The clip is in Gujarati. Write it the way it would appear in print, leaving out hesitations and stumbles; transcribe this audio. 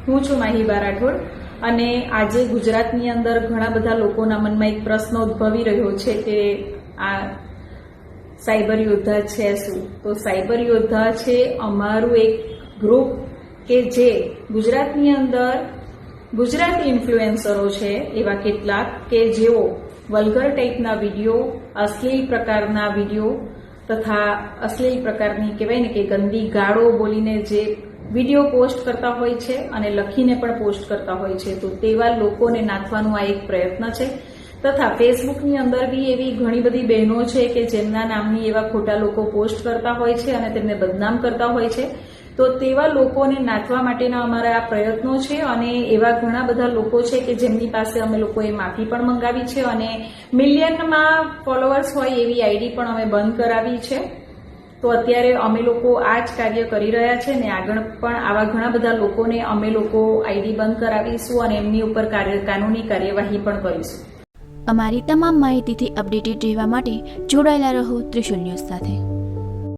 હું છું માહિબા રાઠોડ અને આજે ગુજરાતની અંદર ઘણા બધા લોકોના મનમાં એક પ્રશ્ન ઉદ્ભવી રહ્યો છે કે આ સાયબર યોદ્ધા છે શું? તો સાયબર યોદ્ધા છે અમારું એક ગ્રુપ કે જે ગુજરાતની અંદર ગુજરાતી ઇન્ફ્લુએન્સરો છે એવા કેટલાક કે જેઓ વલ્ગર ટાઈપના વિડીયો, અશ્લીલ પ્રકારના વિડીયો તથા અશ્લીલ પ્રકારની કહેવાય ને કે ગંદી ગાળો બોલીને જે વિડીયો પોસ્ટ કરતા હોય છે અને લખીને પણ પોસ્ટ કરતા હોય છે, તો તેવા લોકોને નાથવાનું આ એક પ્રયત્ન છે. તથા ફેસબુકની અંદર બી એવી ઘણી બધી બહેનો છે કે જેમના નામની એવા ખોટા લોકો પોસ્ટ કરતા હોય છે અને તેમને બદનામ કરતા હોય છે. તો તેવા લોકોને નાથવા માટેના અમારા આ પ્રયત્નો છે અને એવા ઘણા બધા લોકો છે કે જેમની પાસે અમે લોકોએ માફી પણ મંગાવી છે અને મિલિયનમાં ફોલોઅર્સ હોય એવી આઈડી પણ અમે બંધ કરાવી છે. તો અત્યારે અમે લોકો આ જ કાર્ય કરી રહ્યા છે ને આગળ પણ આવા ઘણા બધા લોકોને અમે લોકો આઈડી બંધ કરાવીશું અને એમની ઉપર કાનૂની કાર્યવાહી પણ કરીશું. અમારી તમામ માહિતીથી અપડેટેડ રહેવા માટે જોડાયેલા રહો ત્રિશુલ ન્યૂઝ સાથે.